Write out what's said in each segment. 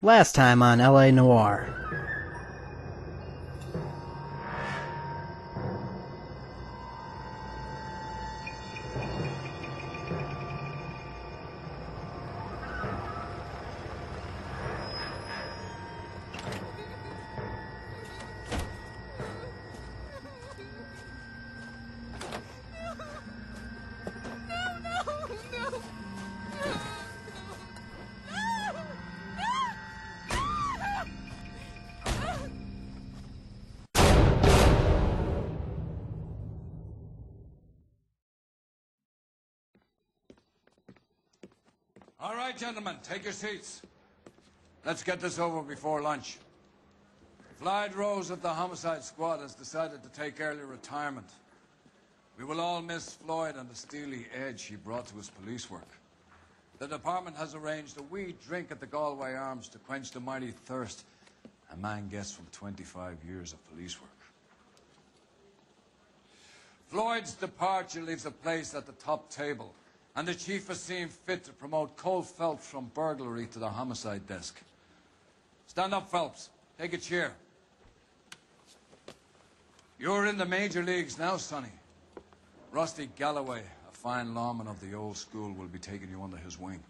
Last time on LA Noire. All right, gentlemen, take your seats. Let's get this over before lunch. Floyd Rose of the Homicide Squad has decided to take early retirement. We will all miss Floyd and the steely edge he brought to his police work. The department has arranged a wee drink at the Galway Arms to quench the mighty thirst a man gets from 25 years of police work. Floyd's departure leaves a place at the top table, and the chief has seen fit to promote Cole Phelps from burglary to the homicide desk. Stand up, Phelps. Take a chair. You're in the major leagues now, Sonny. Rusty Galloway, a fine lawman of the old school, will be taking you under his wing.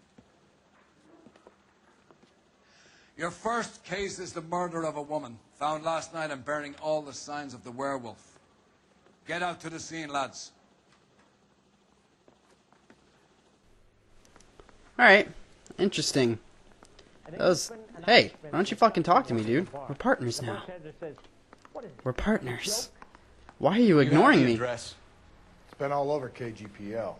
Your first case is the murder of a woman, found last night and bearing all the signs of the werewolf. Get out to the scene, lads. Alright, interesting. Hey, why don't you fucking talk to me, dude? We're partners now. We're partners. Why are you ignoring me? It's been all over KGPL.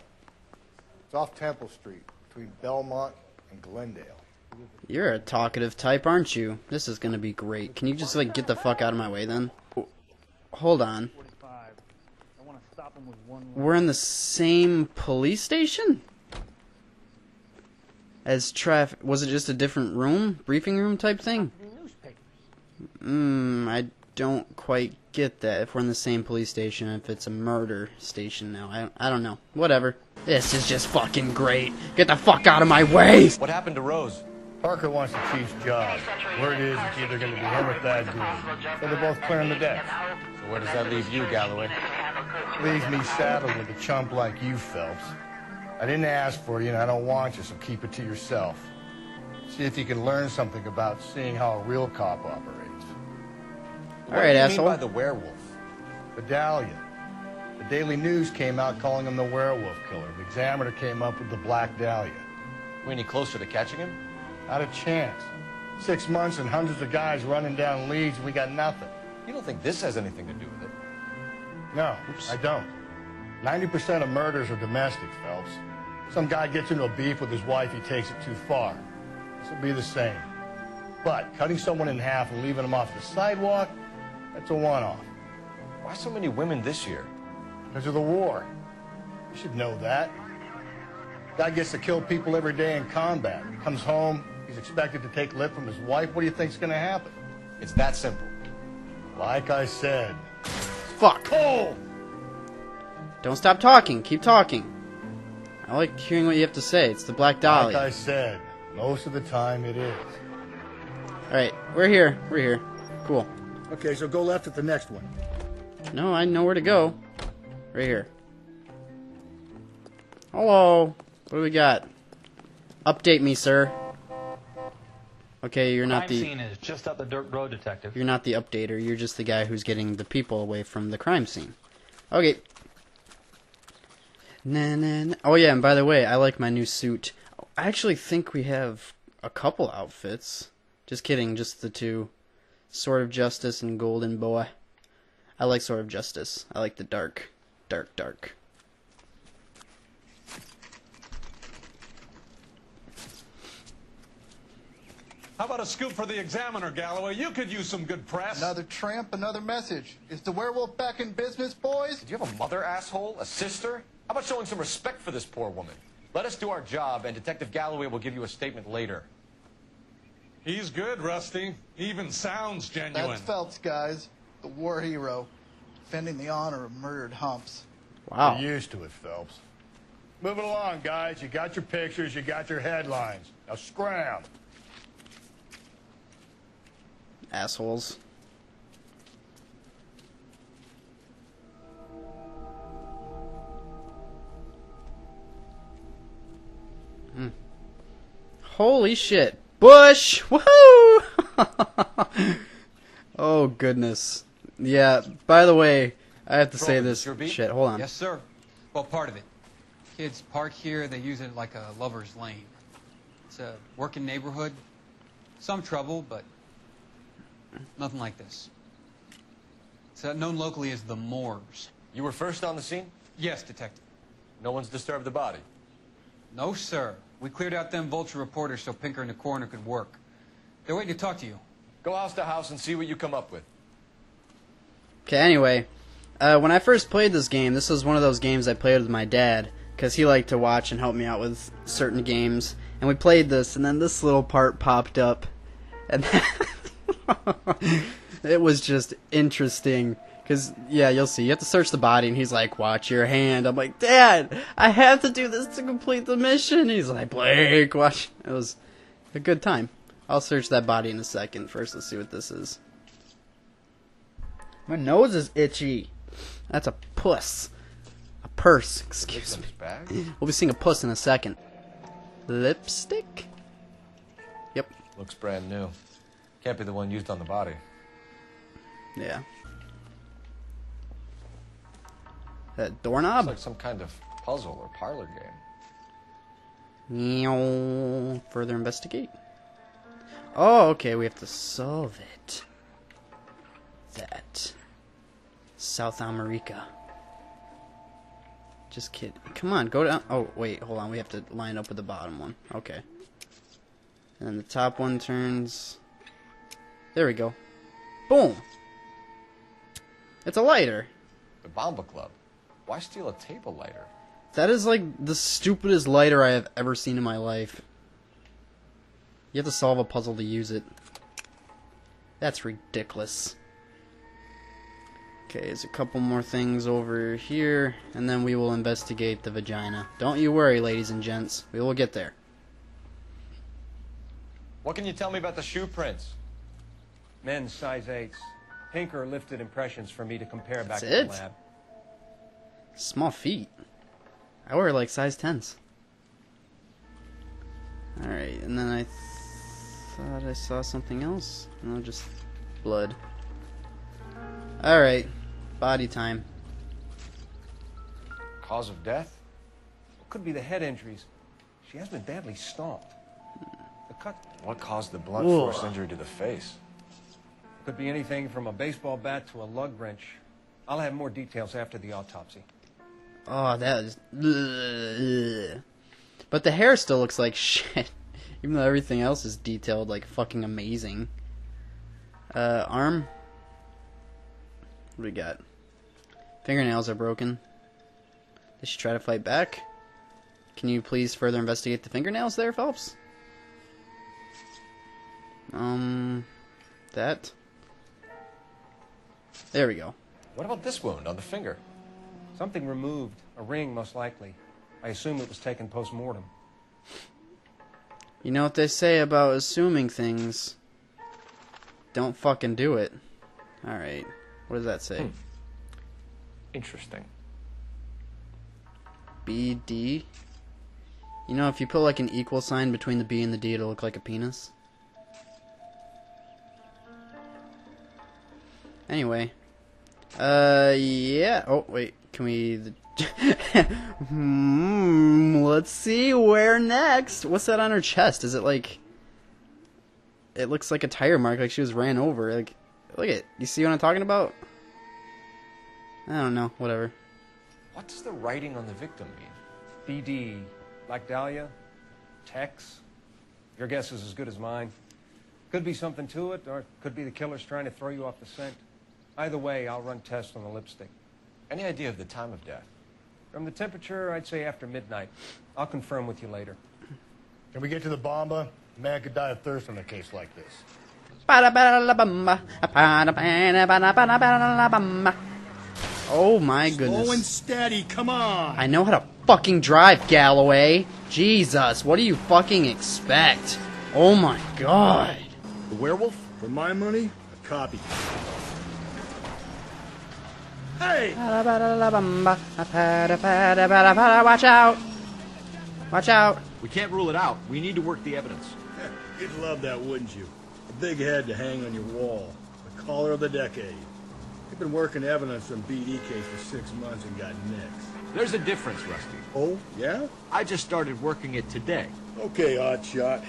It's off Temple Street, between Belmont and Glendale. You're a talkative type, aren't you? This is gonna be great. Can you just, like, get the fuck out of my way, then? Hold on. We're in the same police station? As traffic, was it just a different room? Briefing room type thing? I don't quite get that. If we're in the same police station, if it's a murder station now. I don't know. Whatever. This is just fucking great. Get the fuck out of my way! What happened to Rose? Parker wants the chief's job. Word is it's either going to be him or Thad Green. So they're both clearing the deck. So where does that leave you, Galloway? Leaves me saddled with a chump like you, Phelps. I didn't ask for you, and I don't want you, so keep it to yourself. See if you can learn something about seeing how a real cop operates. All right, asshole. What do you mean by the werewolf? Medallion. The Daily News came out calling him the werewolf killer. The Examiner came up with the Black Dahlia. Are we any closer to catching him? Not a chance. 6 months and hundreds of guys running down leads, and we got nothing. You don't think this has anything to do with it? No, I don't. 90% of murders are domestic, Phelps. Some guy gets into a beef with his wife, he takes it too far. This will be the same. But cutting someone in half and leaving them off the sidewalk, that's a one-off. Why so many women this year? Because of the war. You should know that. Guy gets to kill people every day in combat. He comes home, he's expected to take lip from his wife. What do you think's going to happen? It's that simple. Like I said. Fuck. Cole! Don't stop talking. Keep talking. I like hearing what you have to say. It's the Black Dahlia. Like I said, most of the time it is. Alright, we're here. We're here. Cool. Okay, so go left at the next one. No, I know where to go. Right here. Hello. What do we got? Update me, sir. Okay, you're not Crime the... scene is just up the dirt road, detective. You're not the updater. You're just the guy who's getting the people away from the crime scene. Okay. Nah. Oh yeah, and by the way, I like my new suit. I actually think we have a couple outfits. Just kidding, just the two. Sword of Justice and Golden Boy. I like Sword of Justice. I like the dark. Dark. How about a scoop for the Examiner, Galloway? You could use some good press. Another tramp, another message. Is the werewolf back in business, boys? Do you have a mother, asshole? A sister? How about showing some respect for this poor woman? Let us do our job, and Detective Galloway will give you a statement later. He's good, Rusty. He even sounds genuine. That's Phelps, guys. The war hero. Defending the honor of murdered humps. Wow. You're used to it, Phelps. Move it along, guys. You got your pictures, you got your headlines. Now scram. Assholes. Holy shit. Bush! Woohoo! Oh, goodness. Yeah, by the way, I have to say Roland, this your beat? shit. Hold on. Yes, sir. Well, part of it. Kids park here, they use it like a lover's lane. It's a working neighborhood. Some trouble, but nothing like this. It's known locally as the Moors. You were first on the scene? Yes, detective. No one's disturbed the body. No, sir. We cleared out them vulture reporters so Pinker and the coroner could work. They're waiting to talk to you. Go house to house and see what you come up with. Okay, anyway, when I first played this game, this was one of those games I played with my dad, because he liked to watch and help me out with certain games. And we played this, and then this little part popped up, and it was just interesting. Because, yeah, you'll see. You have to search the body, and he's like, watch your hand. I'm like, Dad, I have to do this to complete the mission. He's like, Blake, watch. It was a good time. I'll search that body in a second. First, let's see what this is. My nose is itchy. That's a puss. A purse, excuse me. Bag? We'll be seeing a puss in a second. Lipstick? Yep. Looks brand new. Can't be the one used on the body. Yeah. That doorknob? Looks like some kind of puzzle or parlor game. Meow. Further investigate. Oh, okay, we have to solve it. That. South America. Just kidding. Come on, go down. Oh, wait, hold on. We have to line up with the bottom one. Okay. And then the top one turns. There we go. Boom. It's a lighter. The Bomba Club. Why steal a table lighter? That is like the stupidest lighter I have ever seen in my life. You have to solve a puzzle to use it. That's ridiculous. Okay, there's a couple more things over here, and then we will investigate the vagina. Don't you worry, ladies and gents. We will get there. What can you tell me about the shoe prints? Men's size 8s. Pinker lifted impressions for me to compare back That's to it? the lab. Small feet. I wear like size 10s. Alright, and then I thought I saw something else. No, just blood. Alright, body time. Cause of death? Could be the head injuries. She has been badly stomped. The cut What caused the blunt Whoa. force injury to the face? could be anything from a baseball bat to a lug wrench. I'll have more details after the autopsy. Oh, that is... Ugh. But the hair still looks like shit. Even though everything else is detailed like fucking amazing. Arm? What do we got? Fingernails are broken. Did she try to fight back? Can you please further investigate the fingernails there, Phelps? That? There we go. What about this wound on the finger? Something removed. A ring, most likely. I assume it was taken post-mortem. You know what they say about assuming things. Don't fucking do it. Alright. What does that say? Interesting. BD? You know, if you put like an equal sign between the B and the D, it'll look like a penis. Anyway. Yeah. Oh, wait. Can we... let's see. Where next? What's that on her chest? Is it like... It looks like a tire mark, like she was ran over. Like, look at it. You see what I'm talking about? I don't know. Whatever. What does the writing on the victim mean? BD. Black Dahlia? Tex? Your guess is as good as mine. Could be something to it, or it could be the killer's trying to throw you off the scent. Either way, I'll run tests on the lipstick. Any idea of the time of death? From the temperature, I'd say after midnight. I'll confirm with you later. Can we get to the bomba? A man could die of thirst on a case like this. Oh my goodness. Slow and steady, come on! I know how to fucking drive, Galloway. Jesus, what do you fucking expect? Oh my god. The werewolf? For my money, a copy. Hey! Watch out! Watch out! We can't rule it out. We need to work the evidence. You'd love that, wouldn't you? A big head to hang on your wall. The caller of the decade. You've been working evidence on BD case for 6 months and got nicks. There's a difference, Rusty. Oh, yeah? I just started working it today. Okay, Oddshot.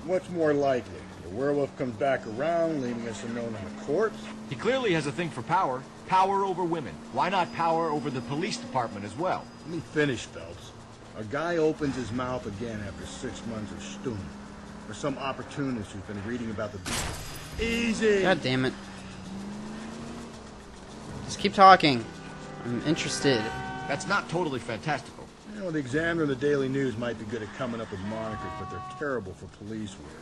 What's more likely? The werewolf comes back around, leaving us unknown on the corpse? He clearly has a thing for power. Power over women. Why not power over the police department as well? Let me finish, Phelps. A guy opens his mouth again after 6 months of stewing. Or some opportunist who's been reading about the beast. Easy! God damn it. Just keep talking. I'm interested. That's not totally fantastical. You know, the Examiner and the Daily News might be good at coming up with monikers, but they're terrible for police work.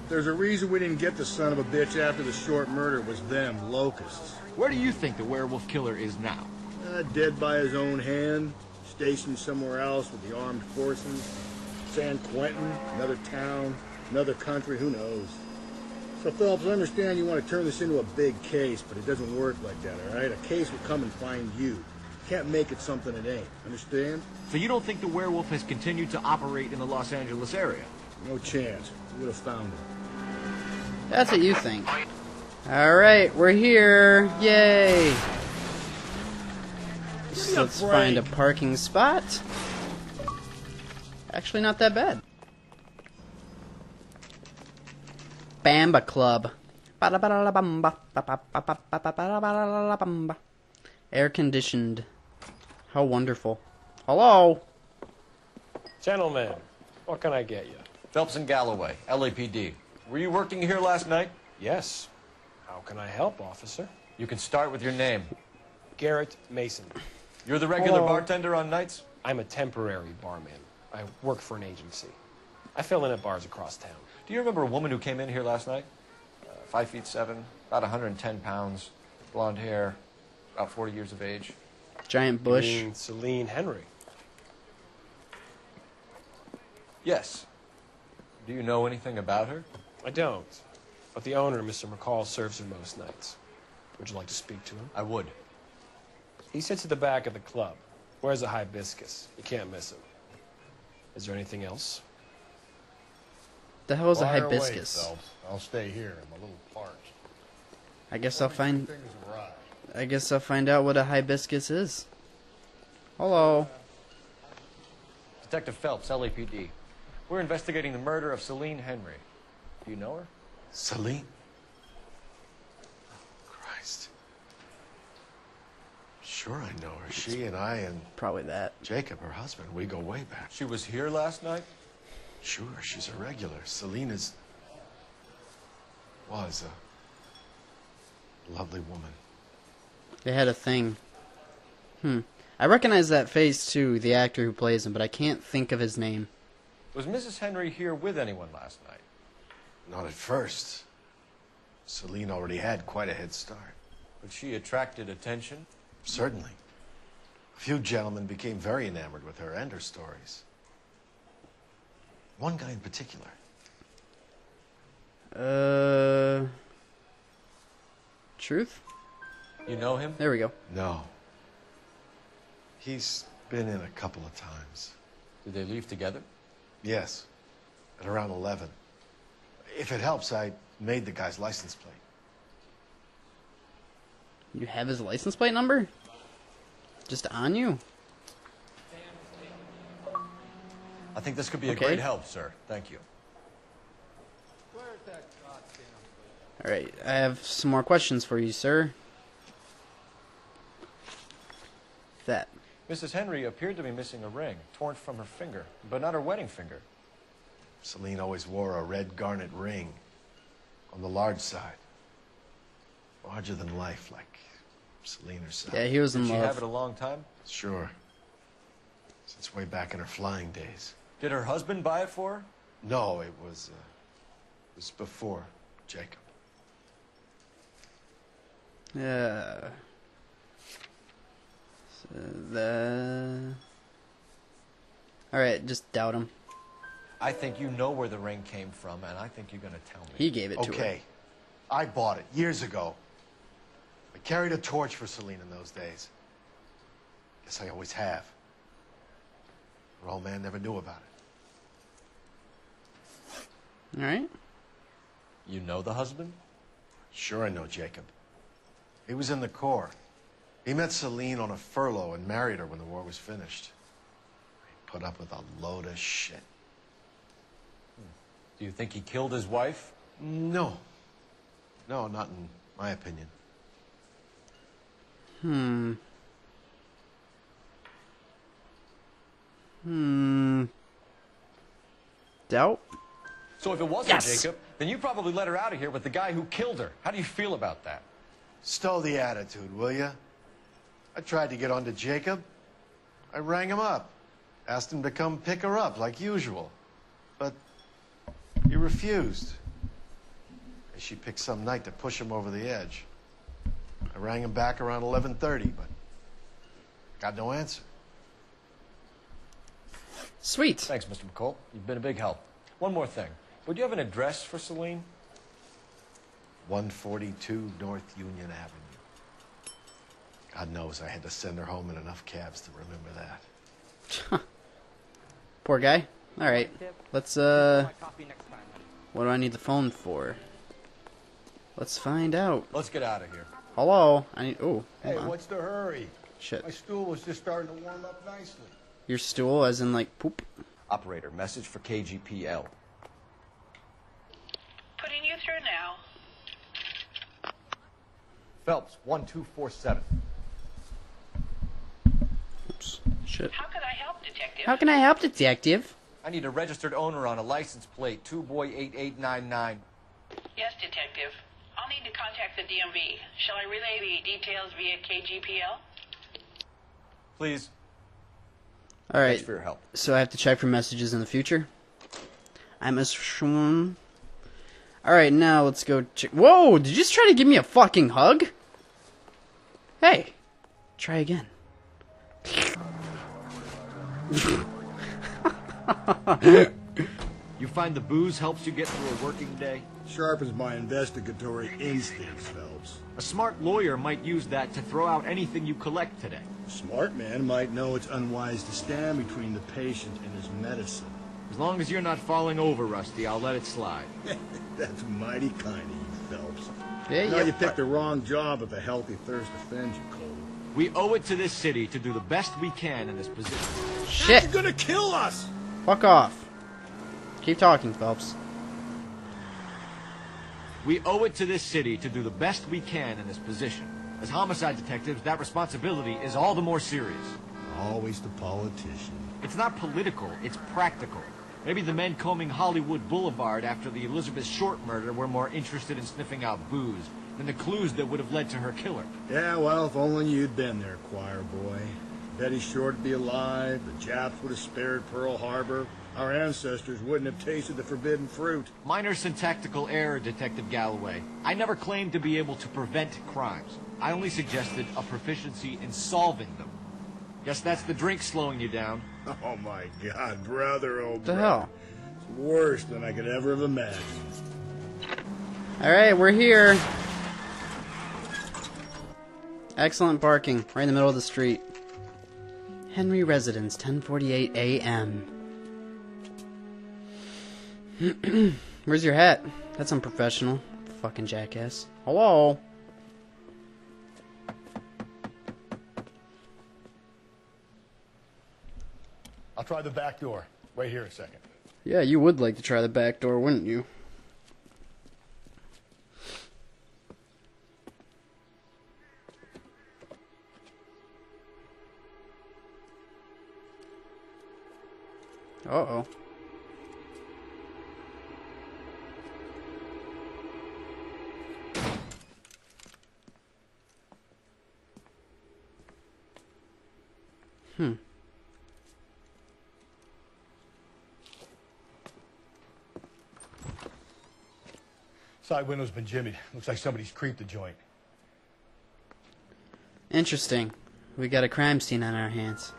There's a reason we didn't get the son of a bitch after the short murder. It was them, locusts. Where do you think the werewolf killer is now? Dead by his own hand, stationed somewhere else with the armed forces. San Quentin, another town, another country, who knows? So, Phelps, I understand you want to turn this into a big case, but it doesn't work like that, all right? A case will come and find you. Can't make it something it ain't. Understand? So you don't think the werewolf has continued to operate in the Los Angeles area? No chance. We would have found him. That's what you think. Alright, we're here. Yay! So let's find a parking spot. Actually, not that bad. Bamba Club. Air conditioned. How wonderful. Hello? Gentlemen, what can I get you? Phelps and Galloway, LAPD. Were you working here last night? Yes. How can I help, officer? You can start with your name. Garrett Mason. You're the regular Hello. bartender on nights? I'm a temporary barman. I work for an agency. I fill in at bars across town. Do you remember a woman who came in here last night? 5'7", about 110 pounds, blonde hair, about 40 years of age. Giant bush. You mean Celine Henry? Yes. Do you know anything about her? I don't. But the owner, Mr. McCall, serves her most nights. Would you like to speak to him? I would. He sits at the back of the club. Wears a hibiscus. You can't miss him. Is there anything else? The hell is a Fire away, hibiscus? Phelps. I'll stay here. I'm a little parched. I guess I'll find. Things awry. I guess I'll find out what a hibiscus is. Hello. Detective Phelps, LAPD. We're investigating the murder of Celine Henry. Do you know her? Celine? Christ. Sure I know her. She and I and Probably that. Jacob, her husband, we go way back. She was here last night? Sure, she's a regular. Celine was a lovely woman. They had a thing. I recognize that face too, the actor who plays him, but I can't think of his name. Was Mrs. Henry here with anyone last night? Not at first. Celine already had quite a head start. But she attracted attention? Certainly. A few gentlemen became very enamored with her and her stories. One guy in particular. Truth? You know him? There we go. No. He's been in a couple of times. Did they leave together? Yes. At around 11. If it helps, I made the guy's license plate. You have his license plate number? Just on you? I think this could be a Okay. great help, sir. Thank you. Alright, I have some more questions for you, sir. That. Mrs. Henry appeared to be missing a ring, torn from her finger, but not her wedding finger. Celine always wore a red garnet ring on the large side. Larger than life, like Celine herself. Yeah, he was in Did she love. have it a long time? Sure. Since way back in her flying days. Did her husband buy it for her? No, it was before Jacob. Yeah. So Alright, just doubt him. I think you know where the ring came from, and I think you're going to tell me. He gave it to her. Okay. I bought it years ago. I carried a torch for Celine in those days. Guess I always have. Her old man never knew about it. All right. You know the husband? Sure I know Jacob. He was in the Corps. He met Celine on a furlough and married her when the war was finished. He put up with a load of shit. Do you think he killed his wife? No. No, not in my opinion. Doubt? So if it wasn't Jacob, then you probably let her out of here with the guy who killed her. How do you feel about that? Stow the attitude, will ya? I tried to get onto Jacob. I rang him up. Asked him to come pick her up, like usual. But he refused. She picked some night to push him over the edge. I rang him back around 11:30, but got no answer. Sweet. Thanks, Mr. McCall. You've been a big help. One more thing. Would you have an address for Celine? 142 North Union Avenue. God knows I had to send her home in enough cabs to remember that. Poor guy. All right. Let's what do I need the phone for? Let's find out. Let's get out of here. Hello. I need. Oh. Hey, what's the hurry? Shit. My stool was just starting to warm up nicely. Your stool, as in like poop. Operator, message for KGPL. Putting you through now. Phelps, 1247. Oops. Shit. How can I help, detective? How can I help, detective? I need a registered owner on a license plate, 2boy8899. Yes, detective. I'll need to contact the DMV. Shall I relay the details via KGPL? Please. All right. Thanks for your help. So I have to check for messages in the future. I'm assuming. All right, now let's go check. Whoa! Did you just try to give me a fucking hug? Hey, try again. You find the booze helps you get through a working day? Sharpens my investigatory instincts, Phelps. A smart lawyer might use that to throw out anything you collect today. A smart man might know it's unwise to stand between the patient and his medicine. As long as you're not falling over, Rusty, I'll let it slide. That's mighty kind of you, Phelps. Yeah, no, you picked the wrong job if a healthy thirst offends you, Cole. We owe it to this city to do the best we can in this position. Shit! That's gonna kill us! Fuck off. Keep talking, Phelps. We owe it to this city to do the best we can in this position. As homicide detectives, that responsibility is all the more serious. Always the politician. It's not political, it's practical. Maybe the men combing Hollywood Boulevard after the Elizabeth Short murder were more interested in sniffing out booze than the clues that would have led to her killer. Yeah, well, if only you'd been there, choir boy. Betty Short would be alive, the Japs would have spared Pearl Harbor, our ancestors wouldn't have tasted the forbidden fruit. Minor syntactical error, Detective Galloway. I never claimed to be able to prevent crimes. I only suggested a proficiency in solving them. Guess that's the drink slowing you down. Oh my God, brother, oh What the brother. hell? It's worse than I could ever have imagined. Alright, we're here. Excellent parking, right in the middle of the street. Henry Residence, 10:48 a.m. Where's your hat? That's unprofessional. Fucking jackass. Hello? I'll try the back door. Wait here a second. Yeah, you would like to try the back door, wouldn't you? Uh-oh. Side window's been jimmied. Looks like somebody's creeped the joint. Interesting. We got a crime scene on our hands.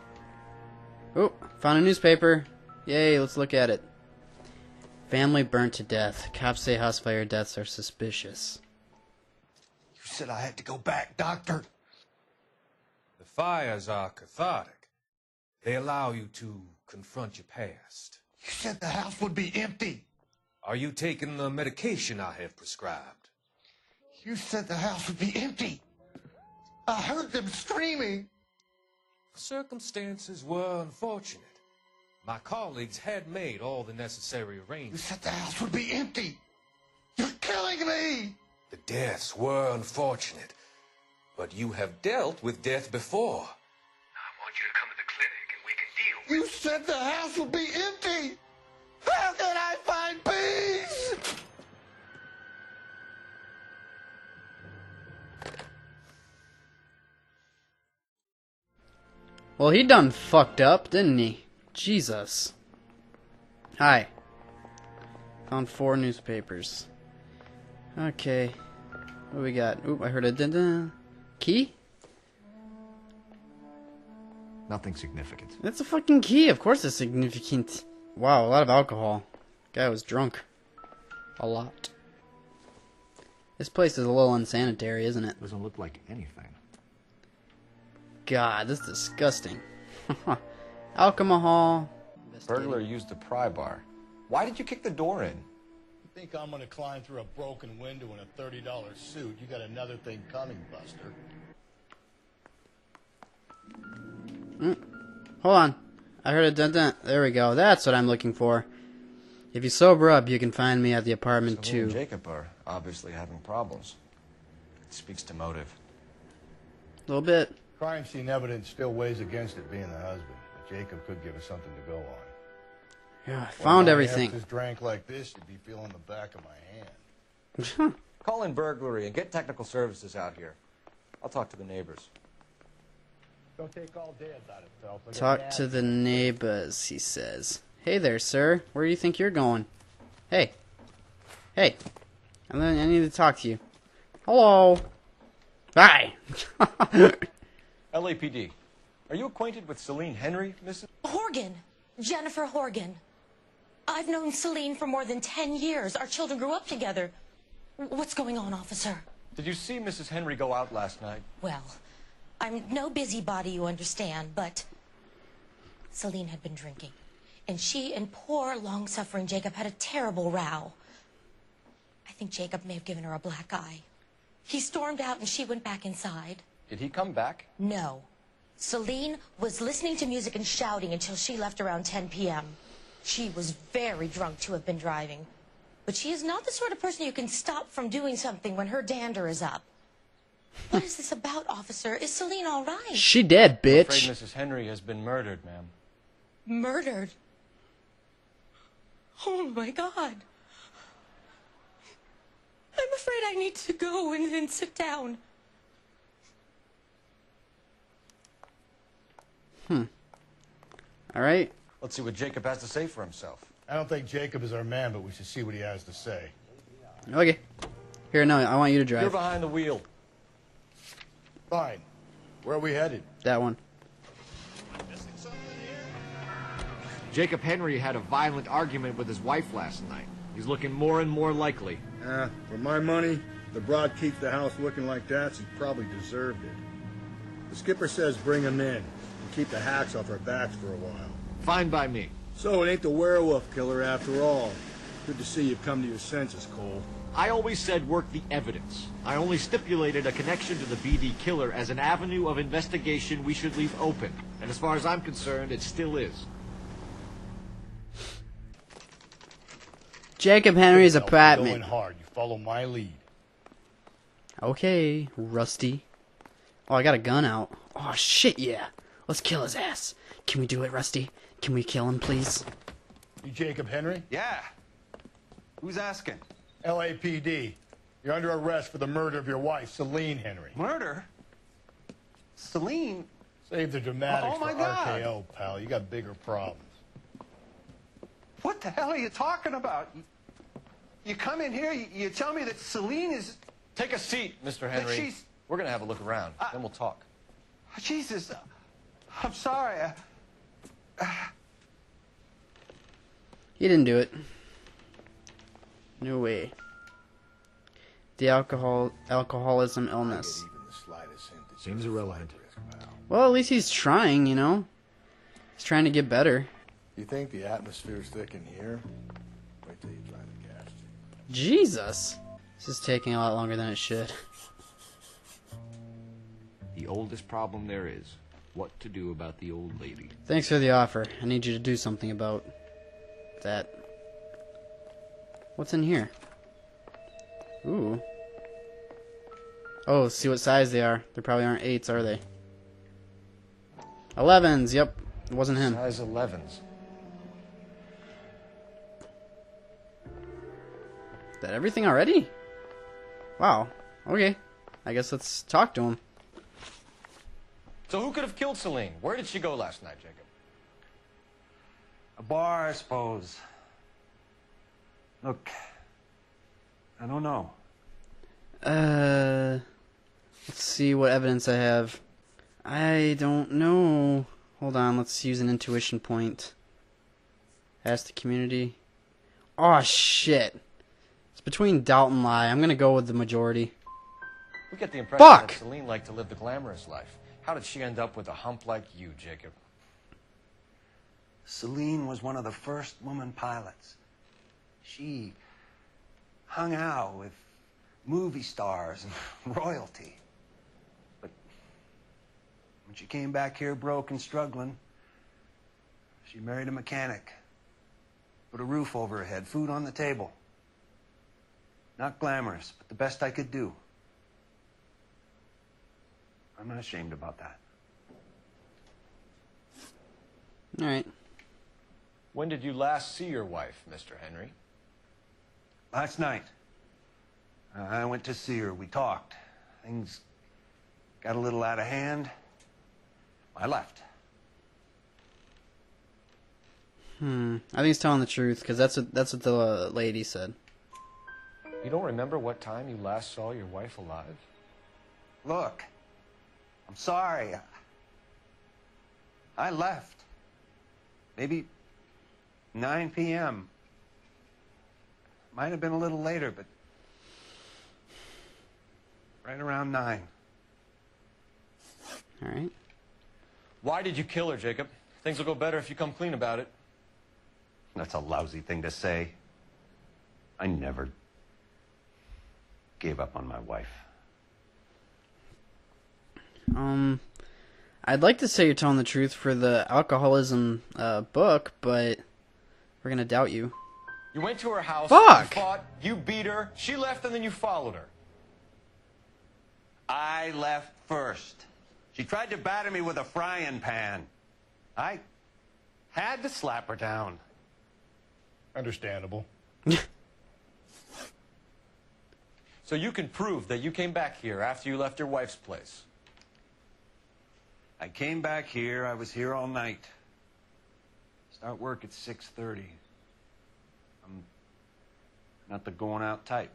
Oh, found a newspaper. Yay, let's look at it. Family burnt to death. Cops say house fire deaths are suspicious. You said I had to go back, Doctor. The fires are cathartic. They allow you to confront your past. You said the house would be empty. Are you taking the medication I have prescribed? You said the house would be empty. I heard them screaming. Circumstances were unfortunate. My colleagues had made all the necessary You arrangements. said the house would be empty. You're killing me. The deaths were unfortunate, but you have dealt with death before. I want you to come to the clinic and we can deal with You said the house would be empty. How can I find peace? Well, he done fucked up, didn't he? Jesus. Hi. Found 4 newspapers. Okay. What do we got? Oop, I heard a dun-dun. Key? Nothing significant. That's a fucking key. Of course it's significant. Wow, a lot of alcohol. Guy was drunk. A lot. This place is a little unsanitary, isn't it? Doesn't look like anything. God, this is disgusting. Alcohol. Burglar used a pry bar. Why did you kick the door in? You think I'm gonna climb through a broken window in a $30 suit? You got another thing coming, Buster. Hold on. I heard a dun-dun. There we go. That's what I'm looking for. If you sober up, you can find me at the apartment So me and 2. Jacob are obviously having problems. It speaks to motive. A little bit. Crime scene evidence still weighs against it being the husband, but Jacob could give us something to go on. Yeah, I found everything. If drank like this, you'd be feeling the back of my hand. Call in burglary and get technical services out here. I'll talk to the neighbors. Don't take all day about it, Phelps. Talk to the neighbors, he says. Hey there, sir. Where do you think you're going? Hey. Hey. I need to talk to you. Hello. Bye. LAPD. Are you acquainted with Celine Henry, Mrs.? Horgan. Jennifer Horgan. I've known Celine for more than 10 years. Our children grew up together. What's going on, officer? Did you see Mrs. Henry go out last night? Well, I'm no busybody, you understand, but Celine had been drinking. And she and poor, long-suffering Jacob had a terrible row. I think Jacob may have given her a black eye. He stormed out and she went back inside. Did he come back? No. Celine was listening to music and shouting until she left around 10 p.m. She was very drunk to have been driving. But she is not the sort of person you can stop from doing something when her dander is up. What is this about, officer? Is Celine all right? She dead, bitch. I'm afraid Mrs. Henry has been murdered, ma'am. Murdered? Oh, my God. I'm afraid I need to go and sit down. All right. Let's see what Jacob has to say for himself. I don't think Jacob is our man, but we should see what he has to say. Okay. Here, no, I want you to drive. You're behind the wheel. Fine. Where are we headed? That one. Jacob Henry had a violent argument with his wife last night. He's looking more and more likely. For my money, the broad keeps the house looking like that, she probably deserved it. The skipper says bring him in and keep the hacks off our backs for a while. Fine by me. So it ain't the werewolf killer after all. Good to see you've come to your senses, Cole. I always said work the evidence. I only stipulated a connection to the BD killer as an avenue of investigation we should leave open. And as far as I'm concerned, it still is. Jacob Henry's Going apartment. hard. You follow my lead. Okay, Rusty. Oh, I got a gun out. Oh, shit, yeah. Let's kill his ass. Can we do it, Rusty? Can we kill him, please? You Jacob Henry? Yeah. Who's asking? LAPD. You're under arrest for the murder of your wife, Celine Henry. Murder? Celine? Save the dramatics Oh, my for God. RKO, pal. You got bigger problems. What the hell are you talking about? You come in here, you tell me that Celine is... Take a seat, Mr. Henry. she's- We're going to have a look around, then we'll talk. Jesus, I'm sorry. He didn't do it. No way. The alcoholism illness. Seems irrelevant. Well, at least he's trying, you know? He's trying to get better. You think the atmosphere's thick in here? Wait till you try the gas. Jesus! This is taking a lot longer than it should. The oldest problem there is, what to do about the old lady. Thanks for the offer. I need you to do something about that. What's in here? Ooh. Oh, see what size they are. They probably aren't 8s, are they? 11s, yep. It wasn't him. Size 11s. Is that everything already? Wow. Okay. I guess let's talk to him. So who could have killed Celine? Where did she go last night, Jacob? A bar, I suppose. Look, I don't know. Let's see what evidence I have. I don't know. Hold on, let's use an intuition point. Ask the community. Oh shit. It's between doubt and lie. I'm gonna go with the majority. We get the impression Fuck! that Celine liked to live the glamorous life. How did she end up with a hump like you, Jacob? Celine was one of the first woman pilots. She hung out with movie stars and royalty. But when she came back here broke and struggling, she married a mechanic. Put a roof over her head, food on the table. Not glamorous, but the best I could do. I'm not ashamed about that. Alright. When did you last see your wife, Mr. Henry? Last night. I went to see her. We talked. Things got a little out of hand. I left. I think he's telling the truth, because that's what the lady said. You don't remember what time you last saw your wife alive? Look, I'm sorry. I left. Maybe 9 p.m. Might have been a little later, but right around 9. All right. Why did you kill her, Jacob? Things will go better if you come clean about it. That's a lousy thing to say. I never gave up on my wife. I'd like to say you're telling the truth for the alcoholism book, but we're gonna doubt you. You went to her house, Fuck! you fought, you beat her, she left, and then you followed her. I left first. She tried to batter me with a frying pan. I had to slap her down. Understandable. So you can prove that you came back here after you left your wife's place. I came back here. I was here all night. Start work at 6:30. I'm not the going out type.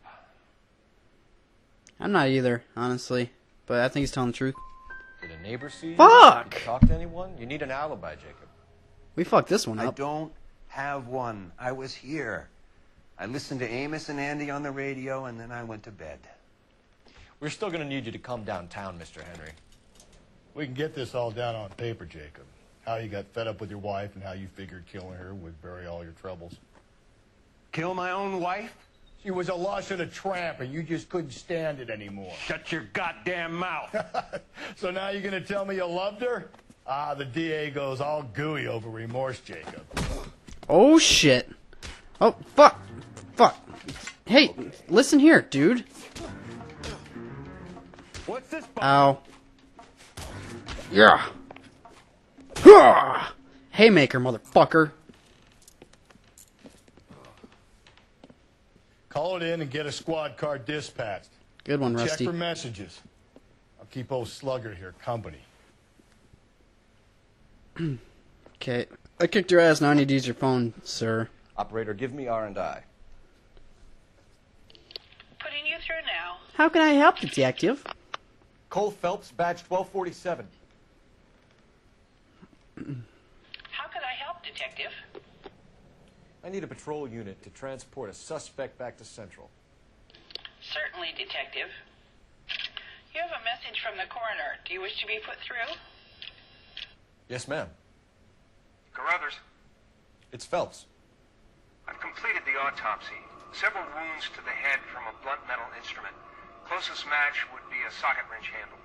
I'm not either, honestly, but I think he's telling the truth. Did a neighbor see you? Fuck! Did you talk to anyone? You need an alibi, Jacob. We fucked this one I up. don't have one. I was here. I listened to Amos and Andy on the radio, and then I went to bed. We're still going to need you to come downtown, Mr. Henry. We can get this all down on paper, Jacob. How you got fed up with your wife and how you figured killing her would bury all your troubles. Kill my own wife? She was a lush and a tramp, and you just couldn't stand it anymore. Shut your goddamn mouth. So now you're going to tell me you loved her? Ah, the DA goes all gooey over remorse, Jacob. Oh, shit. Oh, fuck. Fuck. Hey, listen here, dude. What's this? Ow. Yeah. Hah! Haymaker, motherfucker. Call it in and get a squad car dispatched. Good one, Rusty. Check for messages. I'll keep old Slugger here company. Okay. I kicked your ass, now I need to use your phone, sir. Operator, give me R&I. Putting you through now. How can I help, detective? Cole Phelps, badge 1247. How could I help, detective? I need a patrol unit to transport a suspect back to Central. Certainly, Detective. You have a message from the coroner. Do you wish to be put through? Yes, ma'am. Carruthers, It's Phelps. I've completed the autopsy. Several wounds to the head from a blunt metal instrument. Closest match would be a socket wrench handle.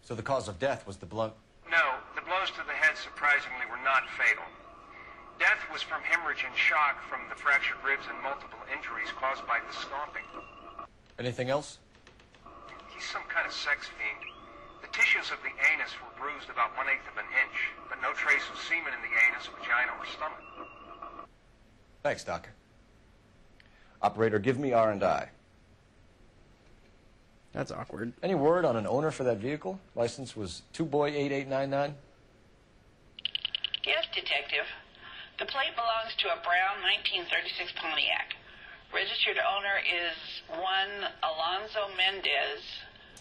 So the cause of death was the blunt... No, the blows to the head surprisingly were not fatal. Death was from hemorrhage and shock from the fractured ribs and multiple injuries caused by the stomping. Anything else? He's some kind of sex fiend. The tissues of the anus were bruised about 1/8 of an inch, but no trace of semen in the anus, vagina, or stomach. Thanks, Doc. Operator, give me R&I. That's awkward. Any word on an owner for that vehicle? License was 2boy8899. Yes, Detective. The plate belongs to a brown 1936 Pontiac. Registered owner is one Alonzo Mendez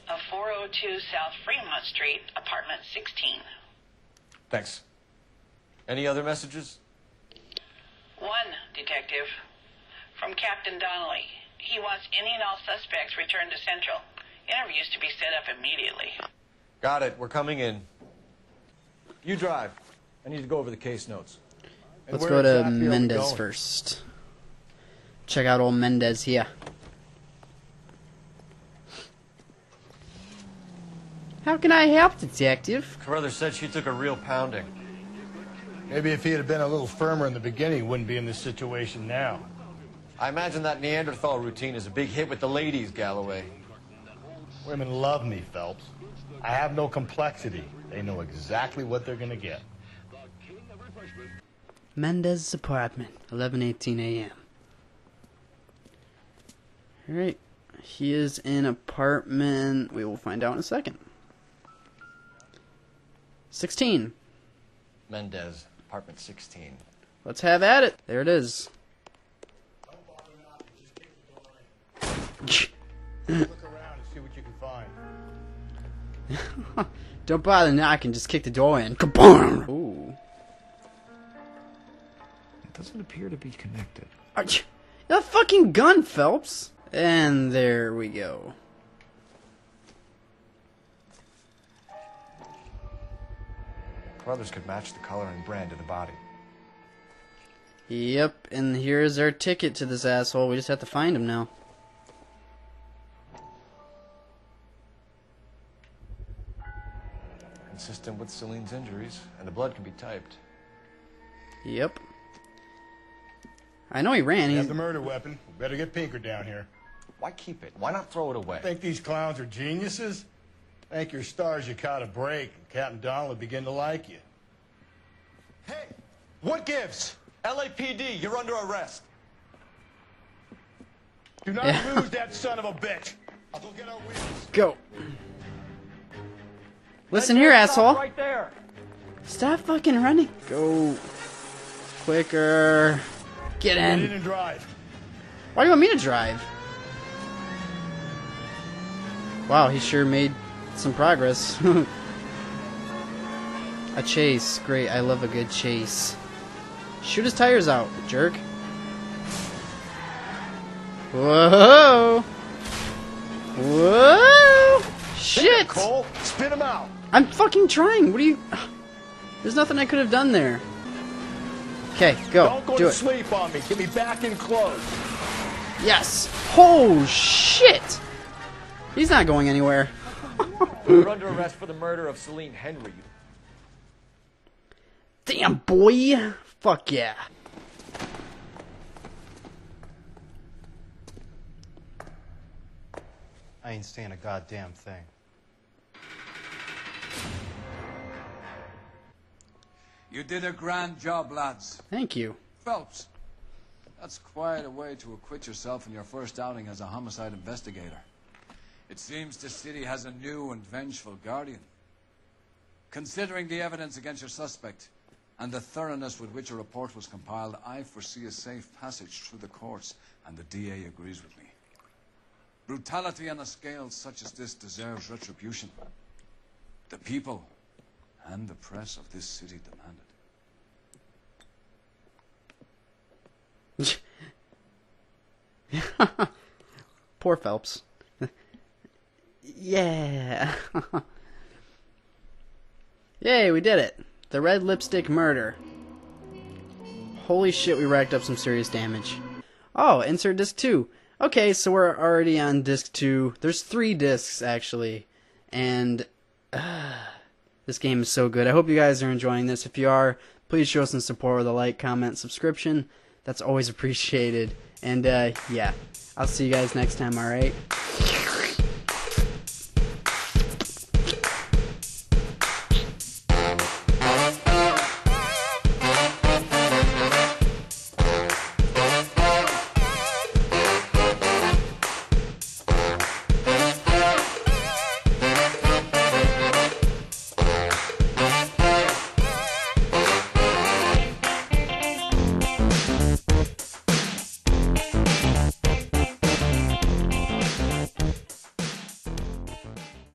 of 402 South Fremont Street, apartment 16. Thanks. Any other messages? One, Detective. From Captain Donnelly. He wants any and all suspects returned to Central. Interviews to be set up immediately. Got it. We're coming in. You drive. I need to go over the case notes. Let's go to Mendez first. Check out old Mendez here. How can I help, Detective? Carruthers said she took a real pounding. Maybe if he had been a little firmer in the beginning, he wouldn't be in this situation now. I imagine that Neanderthal routine is a big hit with the ladies, Galloway. Women love me, Phelps. I have no complexity. They know exactly what they're going to get. Mendez's apartment, 11:18 a.m. Alright. He is in apartment... We will find out in a second. 16. Mendez, apartment 16. Let's have at it. There it is. Look around and see what you can find. Don't bother knocking, just kick the door in. Kaboom! Ooh. It doesn't appear to be connected. A fucking gun, Phelps! And there we go. Carruthers could match the color and brand of the body. Yep, and here's our ticket to this asshole. We just have to find him now. Consistent with Celine's injuries, and the blood can be typed. Yep. I know he ran. We have the murder weapon. We better get Pinker down here. Why keep it? Why not throw it away? Think these clowns are geniuses? Thank your stars you caught a break, and Captain Donald will begin to like you. Hey, what gives? LAPD, you're under arrest. Do not lose that son of a bitch. I'll go get our wheels. Go. Listen here, asshole. Right there. Stop fucking running. Go. Quicker. Get in. Get in and drive. Why do you want me to drive? Wow, he sure made some progress. A chase. Great, I love a good chase. Shoot his tires out, jerk. Whoa! Whoa! Shit! Cole, spit him out. I'm fucking trying. What are you... There's nothing I could have done there. Okay, go. Don't go Do to it. sleep on me. Get me back in close. Yes. Oh, shit! He's not going anywhere. You're under arrest for the murder of Celine Henry. Damn, boy. Fuck yeah. I ain't saying a goddamn thing. You did a grand job, lads. Thank you. Phelps, that's quite a way to acquit yourself in your first outing as a homicide investigator. It seems the city has a new and vengeful guardian. Considering the evidence against your suspect and the thoroughness with which a report was compiled, I foresee a safe passage through the courts, and the DA agrees with me. Brutality on a scale such as this deserves retribution. The people and the press of this city demand it. Poor Phelps. Yeah. Yay, we did it. The red lipstick murder. Holy shit, we racked up some serious damage. Oh, insert disc 2. Okay, so we're already on disc 2. There's 3 discs, actually. And this game is so good. I hope you guys are enjoying this. If you are, please show some support with a like, comment, subscription. That's always appreciated. And, yeah, I'll see you guys next time, alright?